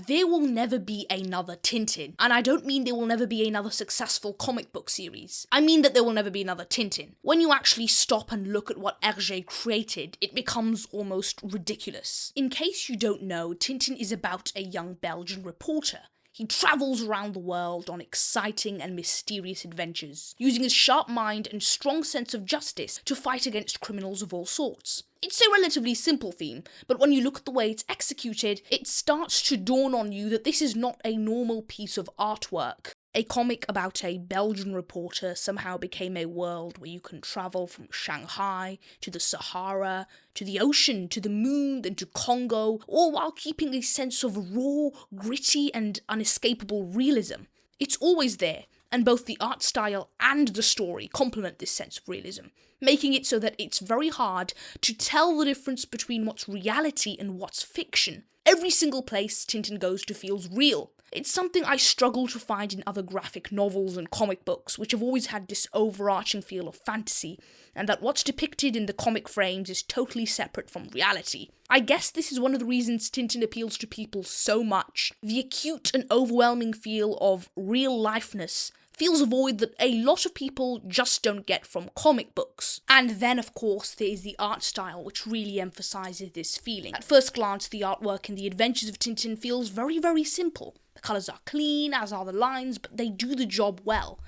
there will never be another Tintin. And I don't mean there will never be another successful comic book series. I mean that there will never be another Tintin. When you actually stop and look at what Herge created, it becomes almost ridiculous. In case you don't know, Tintin is about a young Belgian reporter. He travels around the world on exciting and mysterious adventures, using his sharp mind and strong sense of justice to fight against criminals of all sorts. It's a relatively simple theme, but when you look at the way it's executed, it starts to dawn on you that this is not a normal piece of artwork. A comic about a Belgian reporter somehow became a world where you can travel from Shanghai to the Sahara, to the ocean, to the moon, then to Congo, all while keeping a sense of raw, gritty, and unescapable realism. It's always there, and both the art style and the story complement this sense of realism, making it so that it's very hard to tell the difference between what's reality and what's fiction. Every single place Tintin goes to feels real. It's something I struggle to find in other graphic novels and comic books, which have always had this overarching feel of fantasy, and that what's depicted in the comic frames is totally separate from reality. I guess this is one of the reasons Tintin appeals to people so much. The acute and overwhelming feel of real-lifeness feels a void that a lot of people just don't get from comic books. And then, of course, there is the art style, which really emphasizes this feeling. At first glance, the artwork in The Adventures of Tintin feels very, very simple. The colours are clean, as are the lines, but they do the job well.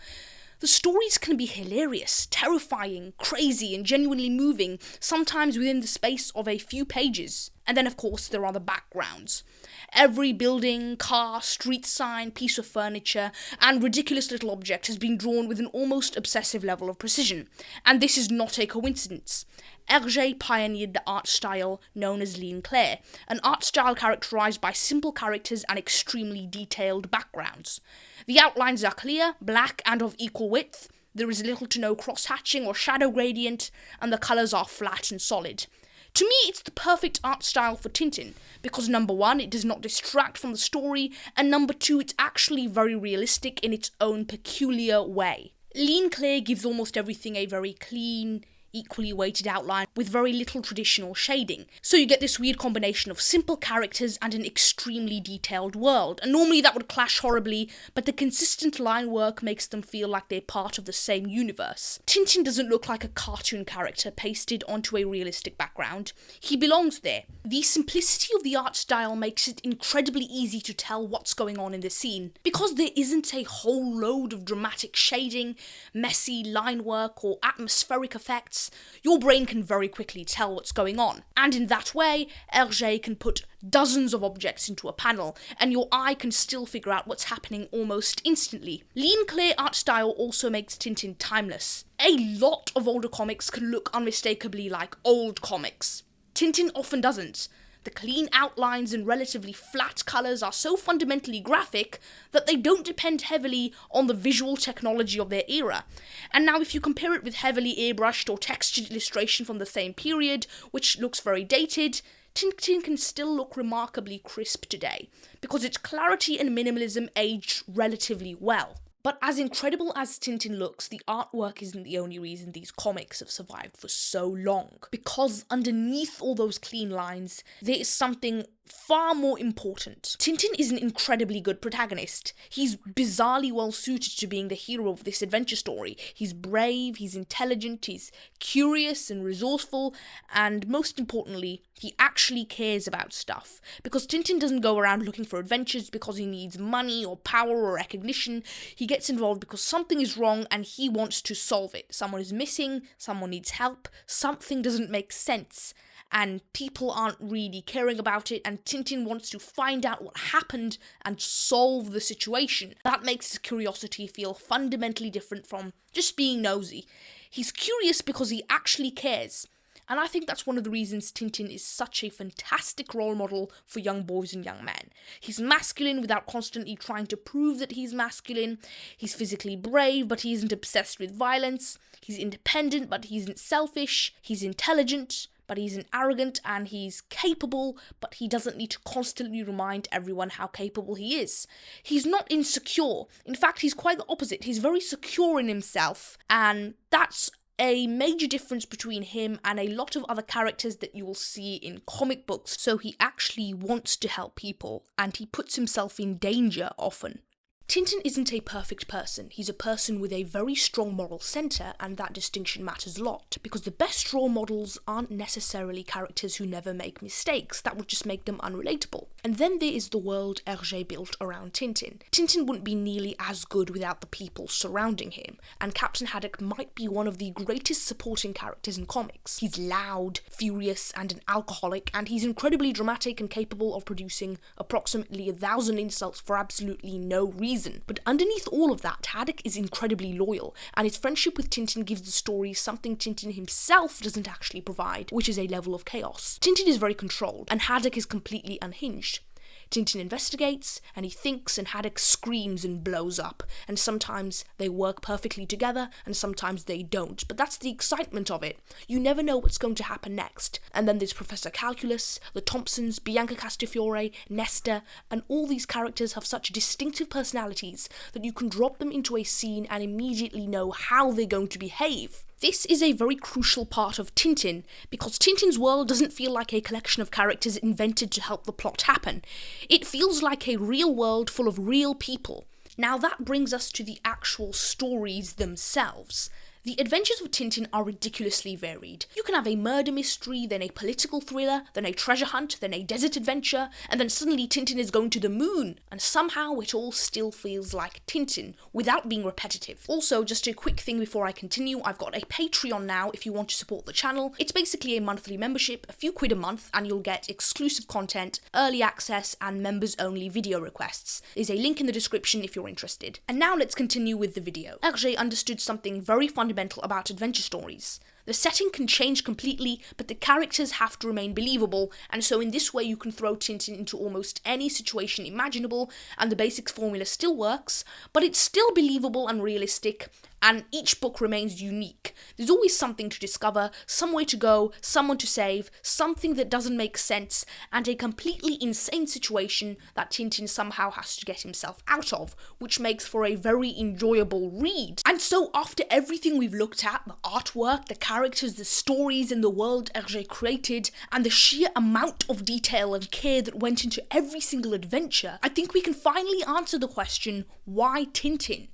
The stories can be hilarious, terrifying, crazy, and genuinely moving, sometimes within the space of a few pages. And then, of course, there are the backgrounds. Every building, car, street sign, piece of furniture, and ridiculous little object has been drawn with an almost obsessive level of precision. And this is not a coincidence. Herge pioneered the art style known as ligne claire, an art style characterized by simple characters and extremely detailed backgrounds. The outlines are clear, black, and of equal width. There is little to no cross-hatching or shadow gradient, and the colours are flat and solid. To me, it's the perfect art style for Tintin, because number one, it does not distract from the story, and number two, it's actually very realistic in its own peculiar way. Ligne claire gives almost everything a very clean, equally weighted outline with very little traditional shading. So you get this weird combination of simple characters and an extremely detailed world. And normally that would clash horribly, but the consistent line work makes them feel like they're part of the same universe. Tintin doesn't look like a cartoon character pasted onto a realistic background. He belongs there. The simplicity of the art style makes it incredibly easy to tell what's going on in the scene. Because there isn't a whole load of dramatic shading, messy line work, or atmospheric effects, your brain can very quickly tell what's going on. And in that way, Herge can put dozens of objects into a panel, and your eye can still figure out what's happening almost instantly. Ligne claire art style also makes Tintin timeless. A lot of older comics can look unmistakably like old comics. Tintin often doesn't. The clean outlines and relatively flat colours are so fundamentally graphic that they don't depend heavily on the visual technology of their era. And now if you compare it with heavily airbrushed or textured illustration from the same period, which looks very dated, Tintin can still look remarkably crisp today, because its clarity and minimalism aged relatively well. But as incredible as Tintin looks, the artwork isn't the only reason these comics have survived for so long. Because underneath all those clean lines, there is something far more important. Tintin is an incredibly good protagonist. He's bizarrely well suited to being the hero of this adventure story. He's brave, he's intelligent, he's curious and resourceful, and most importantly, he actually cares about stuff. Because Tintin doesn't go around looking for adventures because he needs money or power or recognition. He gets involved because something is wrong and he wants to solve it. Someone is missing, someone needs help, something doesn't make sense, and people aren't really caring about it, and Tintin wants to find out what happened and solve the situation. That makes his curiosity feel fundamentally different from just being nosy. He's curious because he actually cares. And I think that's one of the reasons Tintin is such a fantastic role model for young boys and young men. He's masculine without constantly trying to prove that he's masculine. He's physically brave, but he isn't obsessed with violence. He's independent, but he isn't selfish. He's intelligent, but he isn't arrogant, and he's capable, but he doesn't need to constantly remind everyone how capable he is. He's not insecure. In fact, he's quite the opposite. He's very secure in himself, and that's a major difference between him and a lot of other characters that you will see in comic books. So he actually wants to help people, and he puts himself in danger often. Tintin isn't a perfect person. He's a person with a very strong moral centre, and that distinction matters a lot, because the best role models aren't necessarily characters who never make mistakes. That would just make them unrelatable. And then there is the world Herge built around Tintin. Tintin wouldn't be nearly as good without the people surrounding him, and Captain Haddock might be one of the greatest supporting characters in comics. He's loud, furious, and an alcoholic, and he's incredibly dramatic and capable of producing approximately 1,000 insults for absolutely no reason. But underneath all of that, Haddock is incredibly loyal, and his friendship with Tintin gives the story something Tintin himself doesn't actually provide, which is a level of chaos. Tintin is very controlled, and Haddock is completely unhinged. Tintin investigates, and he thinks, and Haddock screams and blows up, and sometimes they work perfectly together, and sometimes they don't, but that's the excitement of it. You never know what's going to happen next. And then there's Professor Calculus, the Thompsons, Bianca Castafiore, Nesta, and all these characters have such distinctive personalities that you can drop them into a scene and immediately know how they're going to behave. This is a very crucial part of Tintin, because Tintin's world doesn't feel like a collection of characters invented to help the plot happen. It feels like a real world full of real people. Now that brings us to the actual stories themselves. The adventures of Tintin are ridiculously varied. You can have a murder mystery, then a political thriller, then a treasure hunt, then a desert adventure, and then suddenly Tintin is going to the moon, and somehow it all still feels like Tintin, without being repetitive. Also, just a quick thing before I continue, I've got a Patreon now if you want to support the channel. It's basically a monthly membership, a few quid a month, and you'll get exclusive content, early access, and members-only video requests. There's a link in the description if you're interested. And now let's continue with the video. Herge understood something very fundamental about adventure stories. The setting can change completely, but the characters have to remain believable, and so in this way you can throw Tintin into almost any situation imaginable, and the basic formula still works, but it's still believable and realistic, and each book remains unique. There's always something to discover, somewhere to go, someone to save, something that doesn't make sense, and a completely insane situation that Tintin somehow has to get himself out of, which makes for a very enjoyable read. And so after everything we've looked at, the artwork, the characters, the stories, and the world Herge created, and the sheer amount of detail and care that went into every single adventure, I think we can finally answer the question, why Tintin?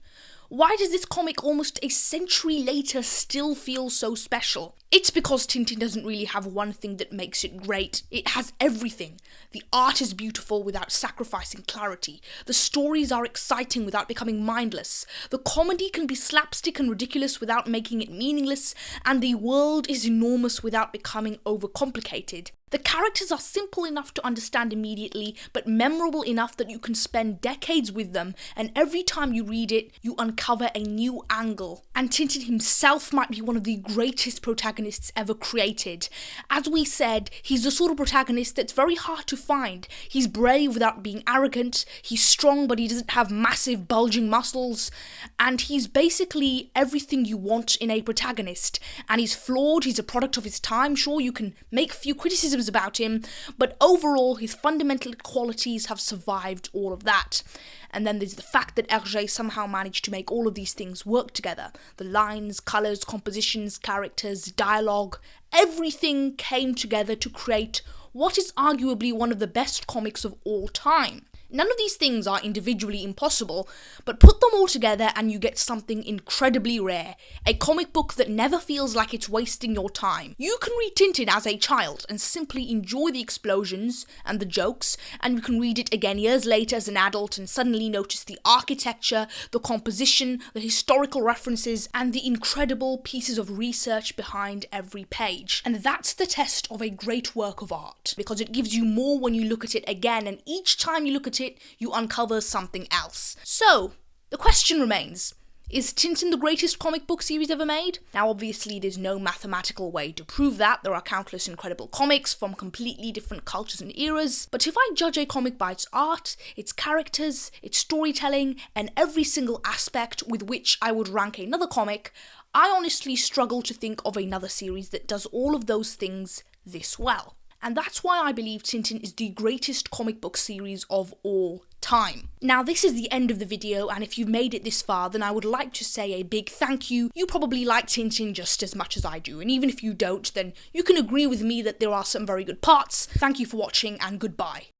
Why does this comic almost a century later still feel so special? It's because Tintin doesn't really have one thing that makes it great. It has everything. The art is beautiful without sacrificing clarity. The stories are exciting without becoming mindless. The comedy can be slapstick and ridiculous without making it meaningless. And the world is enormous without becoming overcomplicated. The characters are simple enough to understand immediately, but memorable enough that you can spend decades with them, and every time you read it, you uncover a new angle. And Tintin himself might be one of the greatest protagonists ever created. As we said, he's the sort of protagonist that's very hard to find. He's brave without being arrogant, he's strong but he doesn't have massive bulging muscles, and he's basically everything you want in a protagonist. And he's flawed, he's a product of his time. Sure, you can make a few criticisms about him, but overall his fundamental qualities have survived all of that. And then there's the fact that Herge somehow managed to make all of these things work together. The lines, colours, compositions, characters, dialogue, everything came together to create what is arguably one of the best comics of all time. None of these things are individually impossible, but put them all together and you get something incredibly rare. A comic book that never feels like it's wasting your time. You can read Tintin as a child and simply enjoy the explosions and the jokes, and you can read it again years later as an adult and suddenly notice the architecture, the composition, the historical references, and the incredible pieces of research behind every page. And that's the test of a great work of art, because it gives you more when you look at it again, and each time you look at it, you uncover something else. So, the question remains, is Tintin the greatest comic book series ever made? Now obviously there's no mathematical way to prove that. There are countless incredible comics from completely different cultures and eras, but if I judge a comic by its art, its characters, its storytelling, and every single aspect with which I would rank another comic, I honestly struggle to think of another series that does all of those things this well. And that's why I believe Tintin is the greatest comic book series of all time. Now, this is the end of the video, and if you've made it this far, then I would like to say a big thank you. You probably like Tintin just as much as I do, and even if you don't, then you can agree with me that there are some very good parts. Thank you for watching, and goodbye.